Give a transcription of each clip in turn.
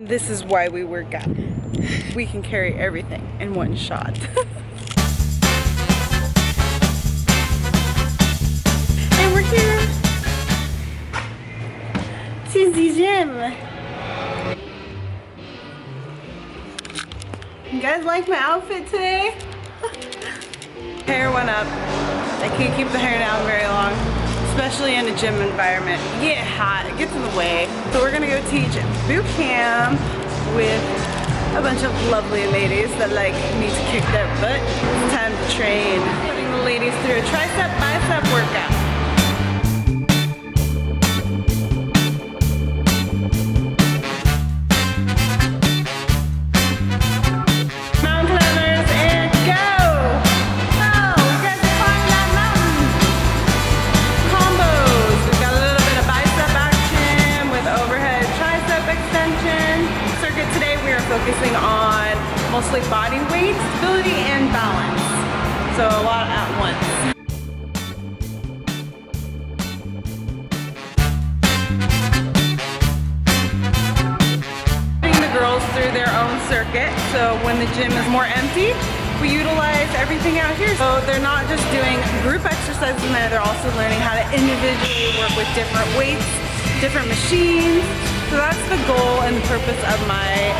This is why we work out. We can carry everything in one shot. And we're here to the gym. You guys like my outfit today? Hair went up. I can't keep the hair down very long, especially in a gym environment. You get hot, it gets in the way. So we're gonna go teach boot camp with a bunch of lovely ladies that like me to kick their butt. It's time to train. Putting the ladies through a tricep bicep workout. Focusing on mostly body weight, stability, and balance. So a lot at once. Putting the girls through their own circuit. So when the gym is more empty, we utilize everything out here. So they're not just doing group exercises in there, they're also learning how to individually work with different weights, different machines. So that's the goal and the purpose of my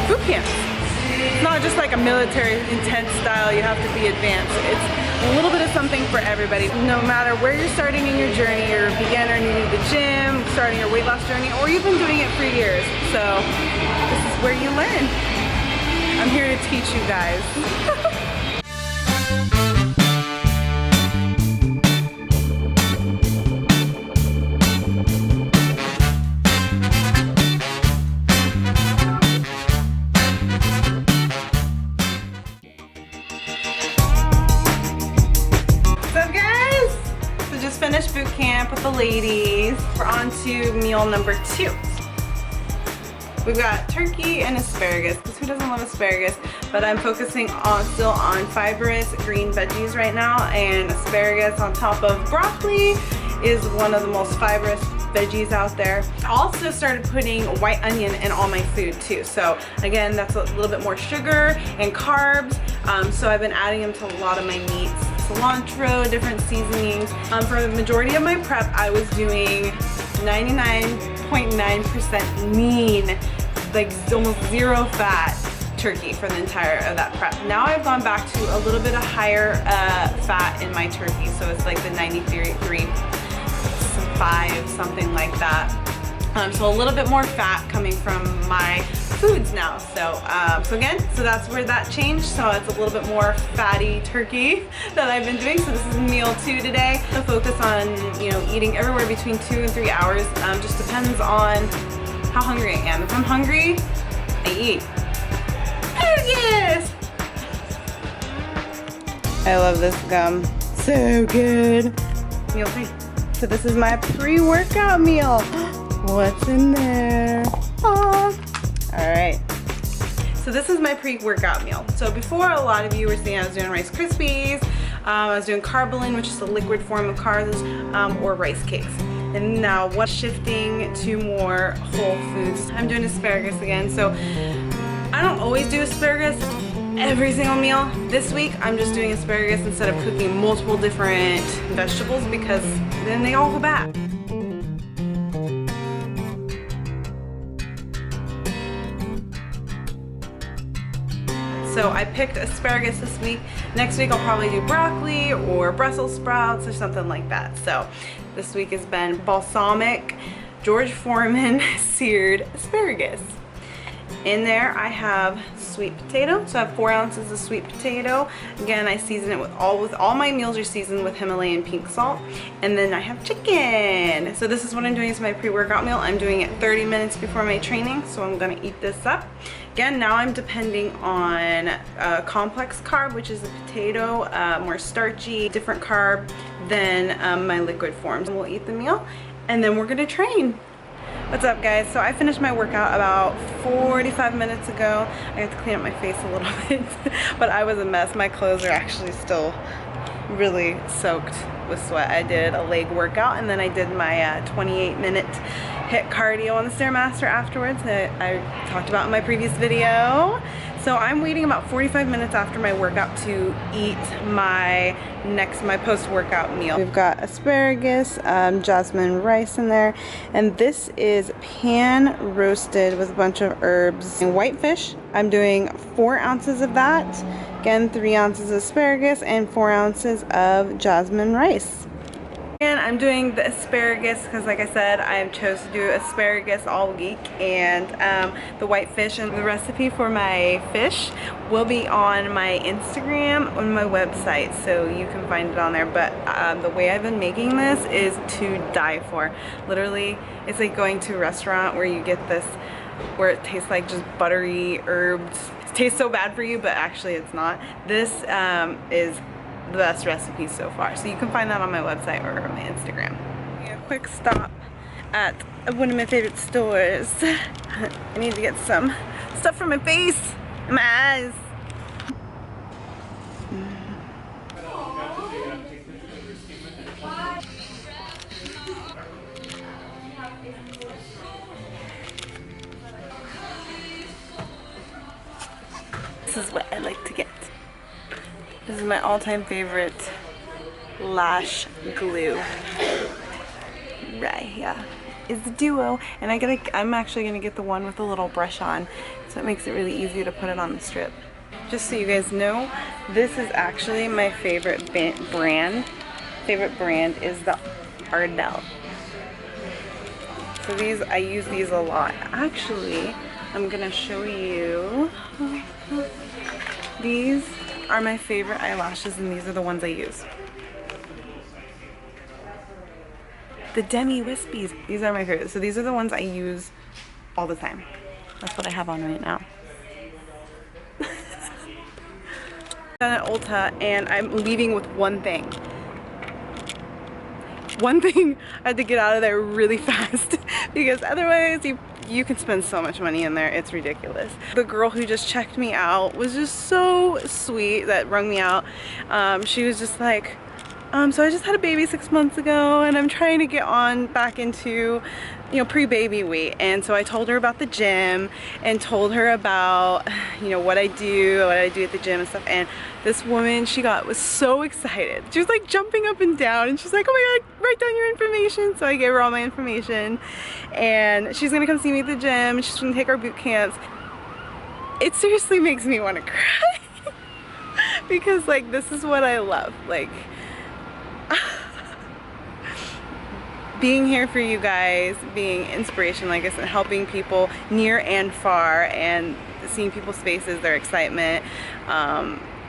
boot camp. It's not just like a military intense style, you have to be advanced. It's a little bit of something for everybody. No matter where you're starting in your journey, you're a beginner new to the gym, starting your weight loss journey, or you've been doing it for years. So this is where you learn. I'm here to teach you guys. Finished boot camp with the ladies. We're on to meal number 2. We've got turkey and asparagus, because who doesn't love asparagus? But I'm focusing still on fibrous green veggies right now, and asparagus on top of broccoli is one of the most fibrous veggies out there. I also started putting white onion in all my food too. So again, that's a little bit more sugar and carbs. So I've been adding them to a lot of my meats. Cilantro, different seasonings. For the majority of my prep, I was doing 99.9% lean, like almost zero fat turkey for the entire of that prep. Now I've gone back to a little bit of higher fat in my turkey, so it's like the 93.5, something like that. So a little bit more fat coming from my foods now. So so that's where that changed. So it's a little bit more fatty turkey that I've been doing. So this is meal 2 today. The focus on, you know, eating everywhere between 2 and 3 hours. Just depends on how hungry I am. If I'm hungry, I eat. Yes! I love this gum. So good. Meal 3. So this is my pre-workout meal. What's in there? Oh. All right. So this is my pre-workout meal. So before, a lot of you were seeing I was doing Rice Krispies, I was doing carbolene, which is a liquid form of carbs, or rice cakes. And now what's shifting to more whole foods? I'm doing asparagus again. So I don't always do asparagus every single meal. This week I'm just doing asparagus instead of cooking multiple different vegetables, because then they all go bad. So I picked asparagus this week. Next week I'll probably do broccoli or Brussels sprouts or something like that. So this week has been balsamic, George Foreman seared asparagus. In there I have sweet potato. So I have 4 ounces of sweet potato. Again, I season it with all my meals are seasoned with Himalayan pink salt. And then I have chicken. So this is what I'm doing as my pre-workout meal. I'm doing it 30 minutes before my training. So I'm gonna eat this up. Again, now I'm depending on complex carb, which is a potato, more starchy, different carb than my liquid forms. We'll eat the meal and then we're gonna train. What's up, guys? So I finished my workout about 45 minutes ago. I have to clean up my face a little bit, but I was a mess. My clothes are actually still really soaked with sweat. I did a leg workout and then I did my 28-minute HIIT cardio on the Stairmaster afterwards that I talked about in my previous video. So I'm waiting about 45 minutes after my workout to eat my post-workout meal. We've got asparagus, jasmine rice in there, and this is pan roasted with a bunch of herbs and white fish. I'm doing 4 ounces of that. Again, 3 ounces of asparagus and 4 ounces of jasmine rice. And I'm doing the asparagus because, like I said, I chose to do asparagus all week, and the white fish, and the recipe for my fish will be on my Instagram, on my website, so you can find it on there. But the way I've been making this is to die for. Literally, it's like going to a restaurant where you get this, where it tastes like just buttery herbs. It tastes so bad for you, but actually it's not. This is the best recipe so far, so you can find that on my website or on my Instagram. A quick stop at one of my favorite stores. I need to get some stuff for my face and my eyes. This is what I like to get. This is my all-time favorite lash glue. Right, yeah. It's the Duo, and I'm actually gonna get the one with the little brush on, so it makes it really easy to put it on the strip. Just so you guys know, this is actually my favorite brand. Favorite brand is the Ardell. So these, I use these a lot. Actually, I'm gonna show you. These are my favorite eyelashes, and these are the ones I use. The Demi Wispies. These are my favorite. So these are the ones I use all the time. That's what I have on right now. I'm at Ulta, and I'm leaving with one thing. One thing I had to get out of there really fast because otherwise you can spend so much money in there, it's ridiculous. The girl who just checked me out was just so sweet, that rung me out. She was just like, so I just had a baby 6 months ago, and I'm trying to get on back into, you know, pre-baby weight. And so I told her about the gym and told her about, you know, what I do at the gym and stuff. And this woman, was so excited. She was like jumping up and down, and she's like, oh my God, write down your information. So I gave her all my information, and she's gonna come see me at the gym. She's gonna take our boot camps. It seriously makes me want to cry because, like, this is what I love. Like, being here for you guys, being inspiration, like I said, helping people near and far, and seeing people's faces, their excitement.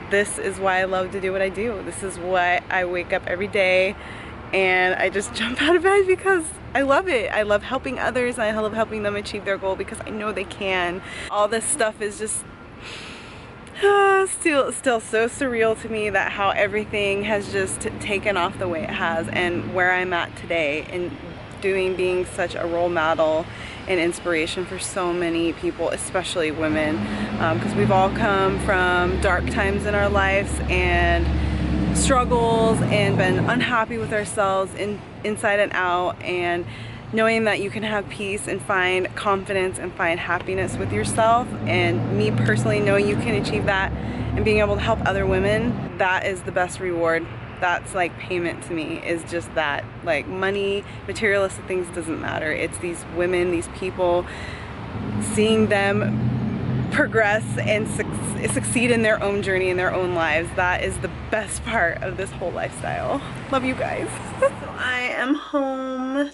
This is why I love to do what I do. This is why I wake up every day and I just jump out of bed, because I love it. I love helping others, and I love helping them achieve their goal because I know they can. All this stuff is just still so surreal to me, that how everything has just taken off the way it has, and where I'm at today, and being such a role model and inspiration for so many people, especially women, because we've all come from dark times in our lives and struggles and been unhappy with ourselves inside and out, and knowing that you can have peace and find confidence and find happiness with yourself, and me personally knowing you can achieve that and being able to help other women, that is the best reward. That's like payment to me, is just that. Like, money, materialistic things doesn't matter. It's these women, these people, seeing them progress and succeed in their own journey, in their own lives. That is the best part of this whole lifestyle. Love you guys. So I am home,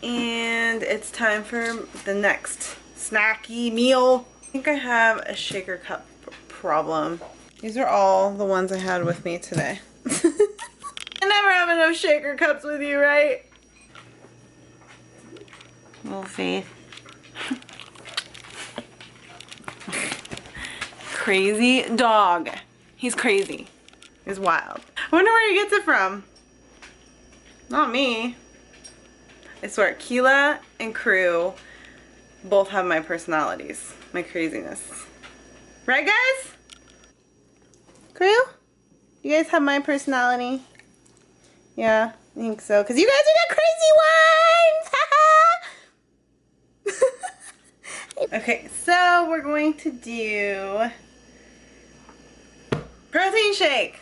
and it's time for the next snacky meal. I think I have a shaker cup problem. These are all the ones I had with me today. I never have enough shaker cups with you, right? Little Faith. Crazy dog. He's crazy. He's wild. I wonder where he gets it from. Not me. I swear, Keela and Crew both have my personalities, my craziness. Right, guys? Crew? You guys have my personality? Yeah, I think so. Because you guys are the crazy ones! Okay, so we're going to do protein shake.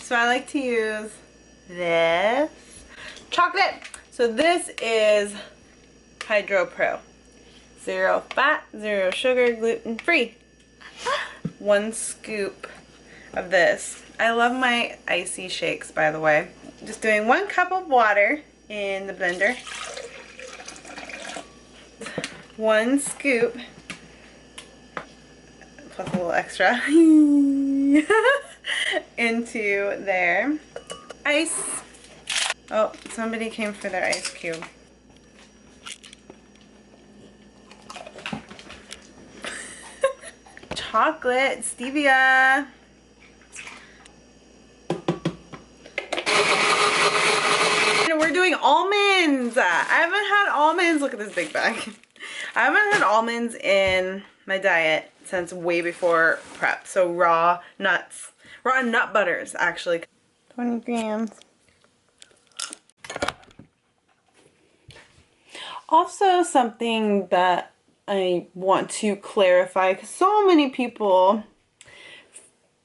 So I like to use this chocolate. So this is HydroPro. 0 fat, 0 sugar, gluten free. 1 scoop of this. I love my icy shakes, by the way. Just doing 1 cup of water in the blender. 1 scoop plus a little extra into there. Ice. Oh, somebody came for their ice cube. Chocolate, stevia. And we're doing almonds. I haven't had almonds. Look at this big bag. I haven't had almonds in my diet since way before prep. So raw nuts, raw nut butters actually. 20 grams. Also something that I want to clarify, because so many people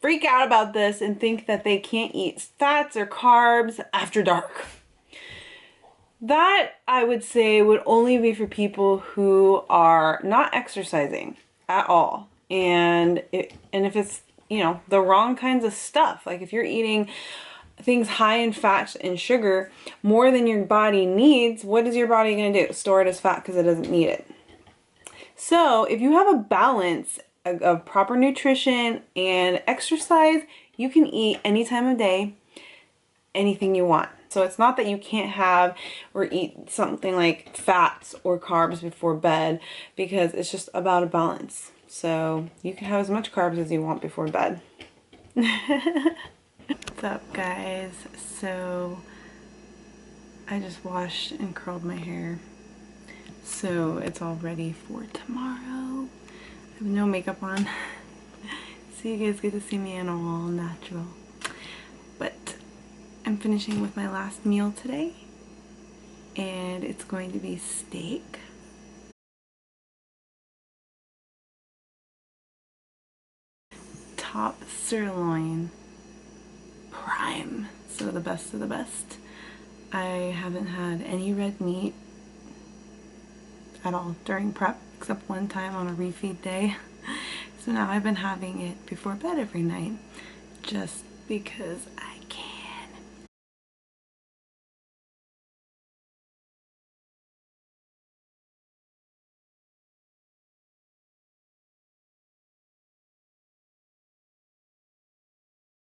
freak out about this and think that they can't eat fats or carbs after dark. That, I would say, would only be for people who are not exercising at all. And if it's, you know, the wrong kinds of stuff, like if you're eating things high in fat and sugar more than your body needs, what is your body going to do? Store it as fat because it doesn't need it. So if you have a balance of proper nutrition and exercise, you can eat any time of day, anything you want. So it's not that you can't have or eat something like fats or carbs before bed, because it's just about a balance. So you can have as much carbs as you want before bed. What's up, guys? So I just washed and curled my hair, so it's all ready for tomorrow. I have no makeup on, so you guys get to see me in all natural. But I'm finishing with my last meal today, and it's going to be steak. Top sirloin, prime, so the best of the best. I haven't had any red meat at all during prep, except one time on a refeed day. So now I've been having it before bed every night, just because I can.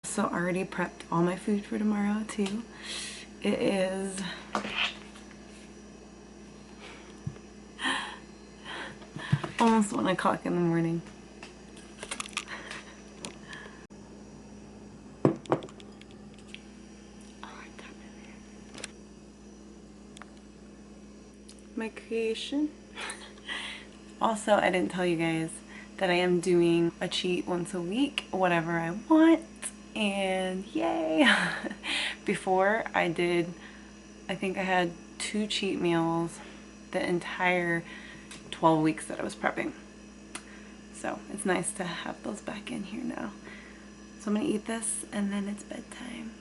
So I already prepped all my food for tomorrow too. It is almost 1 o'clock in the morning. My creation. Also, I didn't tell you guys that I am doing a cheat once a week, whatever I want, and yay. Before I did, I think I had 2 cheat meals the entire 12 weeks that I was prepping. So it's nice to have those back in here now. So I'm gonna eat this and then it's bedtime.